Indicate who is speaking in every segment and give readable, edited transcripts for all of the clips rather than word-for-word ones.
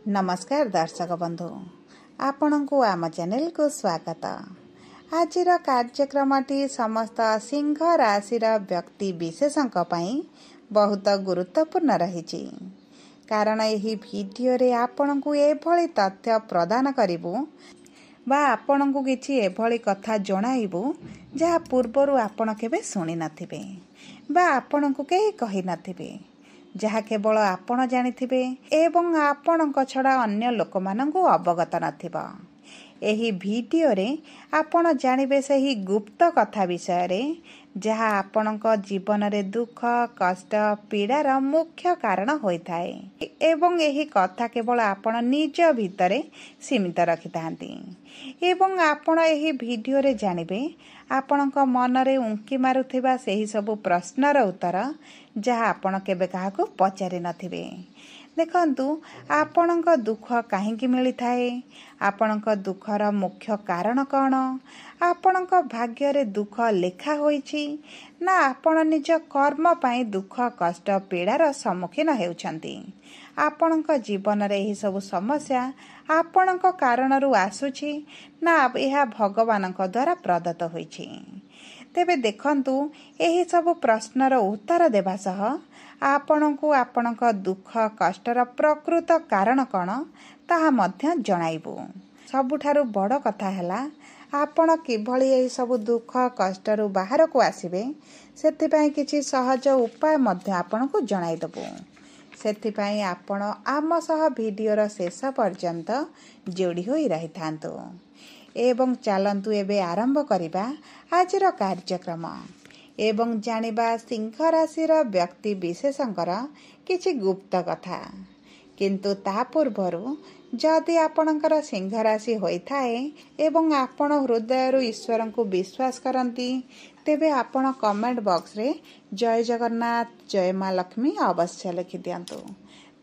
Speaker 1: नमस्कार दर्शक बंधु आपण को आम चैनल को स्वागत। आज कार्यक्रमटी समस्त सिंह राशि व्यक्ति विशेषों बहुत गुरुत्वपूर्ण रही कारण यही वीडियो रे आपण को एभली तथ्य प्रदान करिवु बा आपण को किछि एभली कथा जणाइबु जहा पूर्वरु आपण केबे सुनि नथिबे बा आपण को केही कहि नथिबे जहा केवल आपण जानिथिबे एवं आपणक छड़ा अन्य लोक मानंकु अवगत नथिबा। एही वीडियो रे आपण जानिबे सही गुप्त कथा विषय रे जहा आपणक जीवन रे दुख कष्ट पीड़ार मुख्य कारण होइथाए एवं एही कथा केवल आपण निज भितरे सीमित रखितांती एवं आपण एही वीडियो रे जानिबे आपणक मन रे उंकी मारुथिबा सही सब प्रश्नर उत्तर जहा आपण केबे काहाको पचारि नथिबे। देखंतु आपणक दुख काहेकि मिलिथाए, आपणक दुखर मुख्य कारण कौन, आपणक भाग्य रे दुख लेखा होईछि ना आपण निज कर्म पाई दुख कष्ट पीड़ार सम्मुखीन हेउछंती। आपणक जीवन रे एही सब समस्या आपणक कारणरू आसुछि ना एहा भगवानक द्वारा प्रदत्त होईछि। तेबे देखंतु एही सब प्रश्नर उत्तर देबा सह आपणकु आपणक दुख कष्टर प्रकृत कारण कौन ताहा मध्य जणाइबु। सबुठारु बड़ कथा हैला आपण किभली एही सब दुख कष्टरू बाहर को आसीबे सेथिपाई किछि सहज उपाय मध्य आपणकु जणाइ दबु। सेथिपाई आपण आम सह वीडियोर शेष पर्यंत जोड़ी होई रहिथांतु एवं चलंतु एबे आरंभ करिबा आजिर कार्यक्रम एवं जानिबा सिंह राशि व्यक्ति विशेषंकर किछि गुप्त कथा। किंतु ता पूर्वरु जदि आपणकर सिंह राशि होइथाए एवं आपण हृदयरु ईश्वर को विश्वास करंती तेबे आपण कमेंट बॉक्स रे जय जगन्नाथ जय मां लक्ष्मी अवश्य लिखि दियंतु।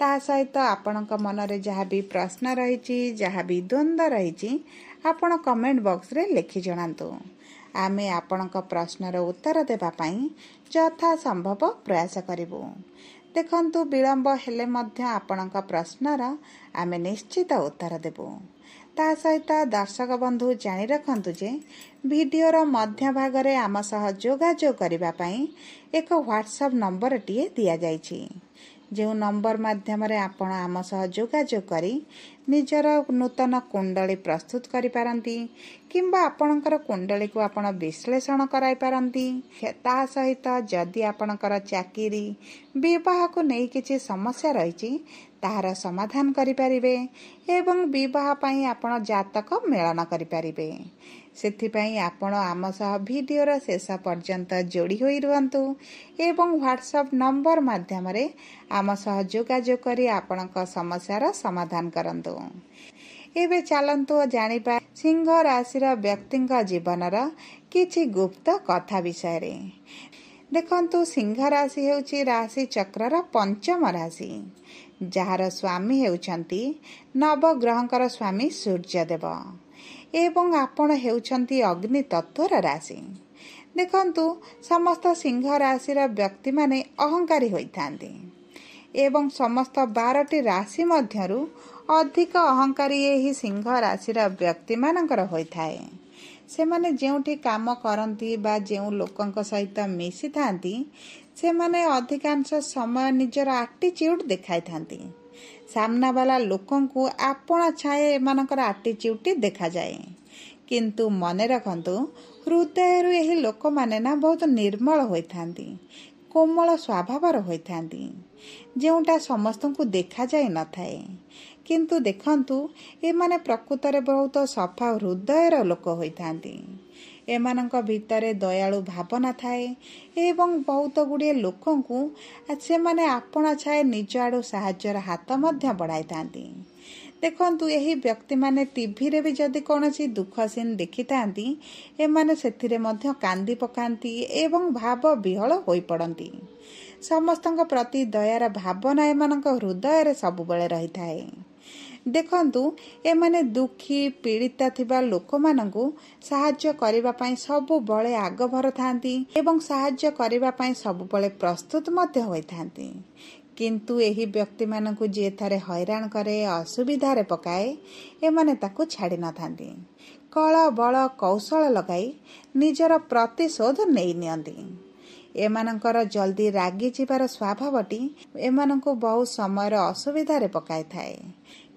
Speaker 1: ता सहित आपणक मन रे जहा भी प्रश्न रहिछि जहा भी द्वंद्व रहिछि आपण कमेंट बॉक्स रे लिखि जणांतु। आमे आपणक प्रश्नर उत्तर देबा पई यथा संभव प्रयास करिवु। देखंतु विलंब हेले मध्य आपणक प्रश्नर आमे निश्चित उत्तर देबु। ता सहित दर्शक बंधु जानि रखंतु जे वीडियोर मध्य भाग रे आम सह जोगाजोग करिबा पई एक व्हाट्सएप नंबर टिए दिया जाइछि जो नंबर माध्यम रे आपण आम सह जोगाजोग करी निजर नूतन कुंडली प्रस्तुत करि पारंती किंबा आपणकर कुंडली को आपण विश्लेषण कराई पारंती। ता सहित जदि आपणकर चाकरी विवाह को नै किछि समस्या रहिछि ताहार समाधान करि परिबे एवं विवाह पई आपण जातक मेलन करि परिबे। सेथिपई आपण आम सह वीडियोर शेष पर्यंत जोड़ी होई रुहंतु एवं व्हाट्सएप नंबर माध्यम रे आम सह जोगाजोग करी आपणक समस्यार समाधान करंतु। एबे चलंतु जानिबा सिंह राशि व्यक्तिंक जीवनर किछि गुप्त कथा विषय रे। देखंतु सिंह राशि हेउछि राशि चक्रर पंचम राशि जार स्वामी हेउछंती नवग्रहंकर स्वामी सूर्यदेव एवं आपण हेउछंती अग्नि तत्वर राशि। देखंतु समस्त सिंह राशि व्यक्ति माने अहंकारी होइथांती एवं समस्त 12टी राशि मध्यरु अधिक अहंकारी एही सिंह राशि व्यक्ति मानकर होइथाए। से माने जेउठी काम करंती बा जेउ लोकंक सहित मिसी थांती से माने अधिकांश समय निजर एटीट्यूड देखाई थांती। सामना वाला लोकं को आपण छाए एमानकर एटीट्यूड देखा जाए किंतु मने रखंतु हृदय रु एही लोक माने ना बहुत निर्मल होइथांती कोमल स्वभावर होइथांती जेउटा समस्त को देखा जाए न थाए किंतु देखंतु ए माने प्रकृत रे बहुत सफा हृदयर लोक होइथांती। एमानक भितरे दयालु भावना थाए एवं बहुत गुड़िए लोकं को से माने आपण छाए निज आड़ू साहाय्यर हाथ मध्य बढ़ाई थांती। देखंतु एही व्यक्ति माने टीवी रे भी जदि कोनोसी दुख सीन देखि थांती एमाने सेथिरे मध्य कांदी पकांती एवं भाव विहल होई पड़ंती। समस्तंक प्रति दयार भावना एमानक हृदय रे सब बेले रही थाए। देखंतु एमाने दुखी पीड़ित थिबा लोक मानंकु सहाय्य करिबा पई सब बळे आगभर थांती एवं सहाय्य करिबा पई सब बळे प्रस्तुत मध्य होई थांती किंतु एही व्यक्ति मानकु जे थारे हैरान करे असुविधारे पकाए एमाने ताकु छाड़ी न थांती। कळ बळ कौशल लगाई निजर प्रतिशोध नहीं नियंती। एमानकर जल्दी रागी जीवार स्वभावटी एमानकु बहु समय असुविधारे पकाई थाए।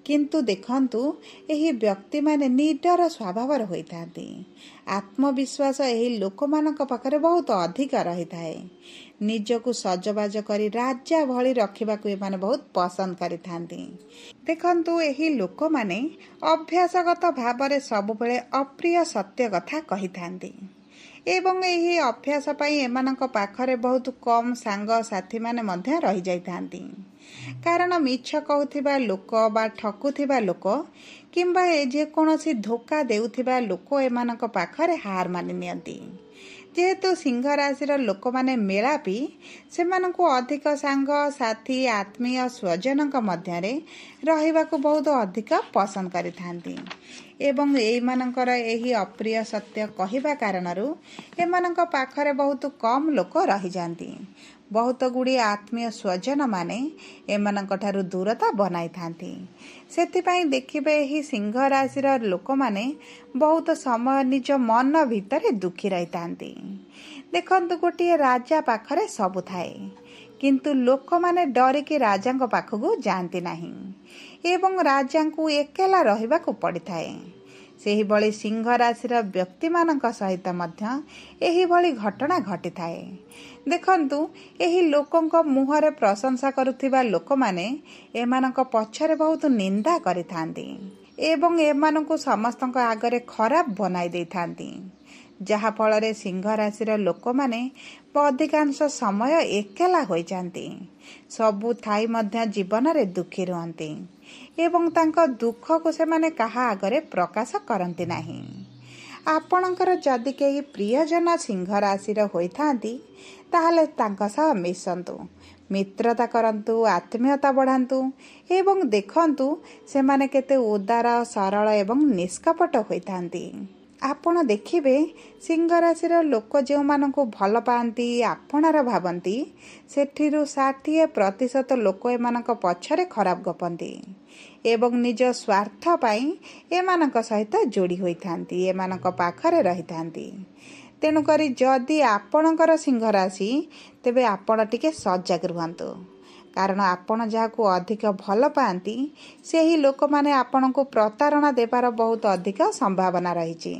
Speaker 1: किंतु देखंतु एही व्यक्ति माने निडर स्वभावर होइथांती। आत्मविश्वास एही लोकमानक पाखरे बहुत अधिक रही थाए। निजकु सजबाज करी राजा भली रखिबाकु एमाने बहुत पसंद करिथांती। देखंतु एही लोक माने अभ्यासगत भावरे सबुबेले अप्रिय सत्य कथा कहिथांती एवं एही अभ्यास पई एमानक पाखरे बहुत कम सांग साथी माने मध्य रही जाइथांती। कारण मिछ कहूथिबा लोक बा ठकुथिबा लोक किंबा जे कोनोसी धोखा देउथिबा लोक एमानक पाखरे हार मानि नियंती। जेहेतु सिंह राशि लोक माने मेलापी सेमानकु अधिक सांग साथी आत्मीय स्वजनक मध्यरे रहिबाकु बहुत अधिक पसंद करिथांती एवं एमानकर एही अप्रिय सत्य कहिबा कारणरु एमानक पाखरे बहुत कम लोक रही जांती। बहुत गुड़ी आत्मीय स्वजन माने एमानक ठारु दूरता बनाई थांती। सेथिपाई देखिबे एही सिंह राशि लोक माने बहुत समय निज मन भितरे दुखी रही थांती। देखंतु गोटे राजा पाखरे सबु थाए किंतु लोक माने डरिकी राजांक पाखकु जांती नाही एवं राजांकु एकेला रहिबाकु पड़िथाए। सेही बळी सिंह राशिर व्यक्ति मानक सहित मध्य एही बळी घटना घटिथाए। देखंतु एही लोकंक मुहरे प्रशंसा करुथिबा लोक माने एमानक पछरे बहुत निंदा करिथांती एवं एमानकु समस्तक आगरे खराब बनाई देथांती। जहा फଳରେ सिंह राशिर लोक माने अधिकांश समय एकेला होई जांती। सबु थाई मध्य जीवन रे दुखी रहंती एवं तांको दुख को से माने कहा आगरे प्रकाश करंती नाही। आपणकर जदि केही प्रियजन सिंह राशिर होइथांती ताहले तांका सह मिसंतु, मित्रता करंतु, आत्मीयता बढ़ांतु एवं देखंतु से माने केते उदार सरल एवं निष्कपट होइथांती। आपण देखिबे सिंह राशिर लोक जो मानकु भल पांती आपणार भाबंती सेठिरु 60% लोक एमानक पछरे खराब गपंती एवं निज स्वार्थ पाई एमानक सहित जोड़ी होइथांती, एमानक पाखरे रहिथांती। तेणु करी जदि आपणकर सिंह राशि तेबे आपण टिके सजग रुहंतु। कारण आपण जाहाकु अधिक भल पांती सेही लोक माने आपणको प्रतारणा देबार बहुत अधिक संभावना रहिछि।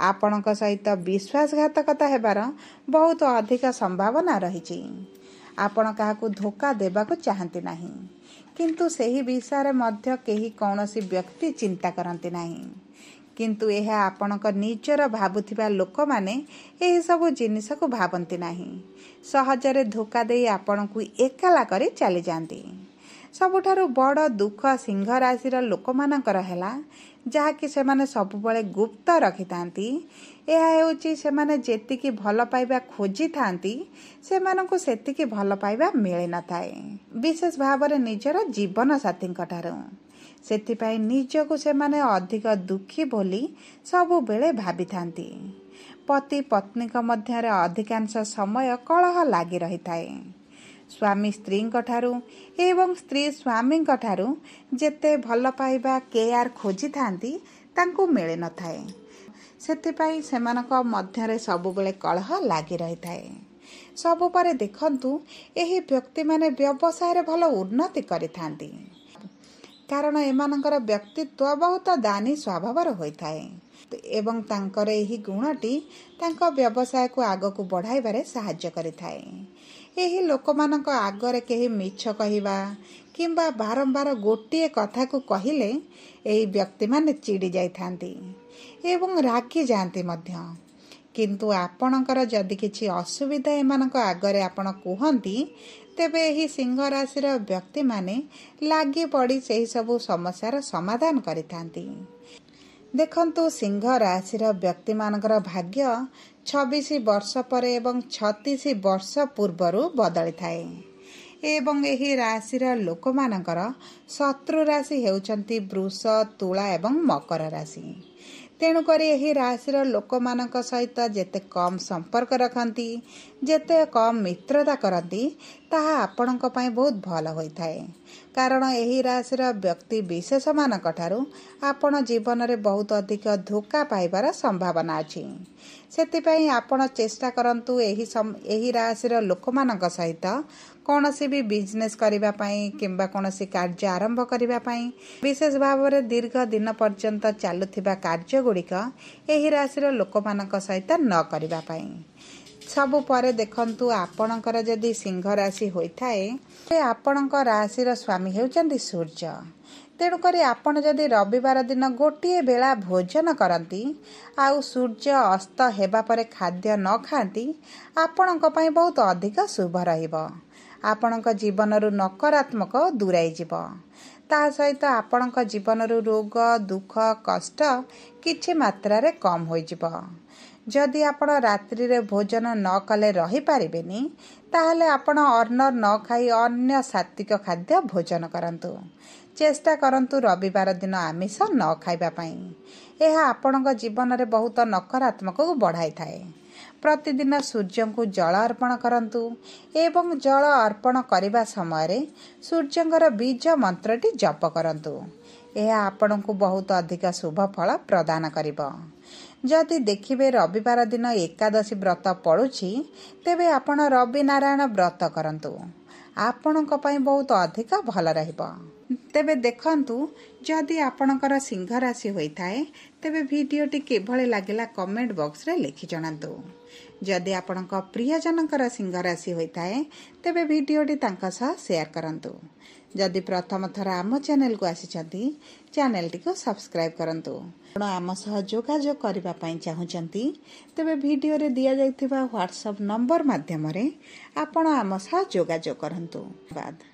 Speaker 1: आपणक सहित विश्वासघातकता हेबार बहुत अधिक संभावना रहिछि। आपण काहाकु धोखा देबाकु चाहंती नाही किंतु सेही विषय मध्य केही कौनसी व्यक्ति चिंता करंती नाही। किंतु यह आपणक निजर भाबुथिबा लोक माने एही सब जिनिस को भाबंती नाही। सहजरे धोखा देई आपणकु एकाला करी चली जांती। सबुठारु बड़ दुख सिंह राशिर लोक मानकर हैला जहाँकि सेमाने सबुबळे गुप्त रखिथांती। एहा हेउची सेमाने जेतिकी भल पाइबा खोजी थांती सेमानकु सेतिकी भल पाइबा मिले न थाए, विशेष भावरे निजर जीवन साथींक ठारू। सेथिपाई निजको सेमाने अधिक दुखी बोली सबु बेले भाबी थांती। पति पत्नीक मध्यरे अधिकांश समय कलह लागी रही थाए। स्वामी स्त्री ठारू एवं स्त्री स्वामी ठारू जेते भल पाइबा केयार खोजी थांती तांकु मिले न थाए। सेथिपाई सेमानक मध्यरे सबु बेले कलह लागी रही थाए। सबु परे देखंतु एही व्यक्ति माने व्यवसाय रे भल उन्नति करिथांती कारण एमानकर व्यक्तित्व बहुत दानी स्वभावर होइथाए एवं तांकर एही गुणटी तांको व्यवसाय को आगकु बढ़ाइबारे सहाय्य करिथाए। एही लोकमानक आगरे केही मिछ कहिबा किंबा बारंबार गोटिए कथा को कहिले एही व्यक्ति माने चिड़ी जाइथांती एवं रागी जांती मध्य। किंतु आपणकर जदि किछि असुविधा एमानक आगरे आपण कुहंती तेबे एही सिंह राशिर व्यक्ति माने लागी पड़ी सेही सबु समस्यार समाधान करिथांती। देखंतु सिंह राशिर व्यक्ति मानकर भाग्य 26 वर्ष पर एवं 36 वर्ष पूर्वरु बदली थाए एवं एही राशिर लोक मानकर शत्रु राशि हेउचंती वृष, तुला एवं मकर राशि। तेणुकरी एही राशि लोक मानक सहित जेते कम संपर्क रखती जेते कम मित्रता करती ताहा आपणक पई बहुत भल होइथाए। कारण एही राशि व्यक्ति विशेष मानक ठारू आपण जीवन में बहुत अधिक धोखा पाइबार संभावना अछि। सेतिपई आपण चेष्टा करंतु एही राशि लोक मानक सहित कौनसी भी बिजनेस करिबा पई किंबा कौनसी कार्य आरंभ करिबा पई विशेष भाव में दीर्घ दिन पर्यंत चालुथिबा कार्य गुड़िक एही राशि लोक मानक सहित न करिबा पई। सबु परे देखंतु आपणकर जदि सिंह राशि होइथाए आपणक राशि स्वामी हेउचंदी सूर्य। तेणुकरी आपण जदि रविवार दिन गोटे बेला भोजन करती आउ सूर्य अस्त हेबा परे खाद्य न खाती आपणक पई बहुत अधिक शुभ रहिबो। आपणक जीवनरु नकारात्मक दूराई जिवो। ता सहित आपणक जीवनरु रोग दुख कष्ट किछि मात्रा रे कम होई जिवो। जदि आपण रात्रि रे भोजन न कले रही पारिबेनी ताहले आपण अन्न न खाई अन्य सात्विक खाद्य भोजन करंतु। चेष्टा करंतु रविवार दिन आमिष न खाइबा पई। एहा आपणक जीवन में बहुत नकारात्मक को बढ़ाई थाए। प्रतिदिन सूर्य को जल अर्पण करंतु एवं जल अर्पण करिबा समय सूर्यंकर बीज मंत्रटी जप करंतु। यह आपण को बहुत अधिक शुभ फल प्रदान करिबो। जदि देखिबे रविवार दिन एकादशी व्रत पड़ुछि तेबे आपण रवि नारायण व्रत करंतु। आपणक पई बहुत अधिक भल रहिबो। तेबे देखंतु जदि आपणकर सिंह राशि होइथाए तेबे वीडियोटी केभଳି लागिला कमेंट बॉक्स रे लिखि जणांतु। जदि आपणक प्रियजनकर सिंह राशि होइथाए तेबे वीडियोटी तांका सह शेयर करंतु। जदि प्रथम थर आम चैनल को आसिचंती चैनल टी को सब्सक्राइब करंतु। आपण आम सह जोगाजोग करिबा पई चाहुचंती तेबे वीडियो रे दिया जाइथिबा व्हाट्सएप नंबर माध्यम रे आपण आम सह जोगाजोग करंतु। धन्यवाद।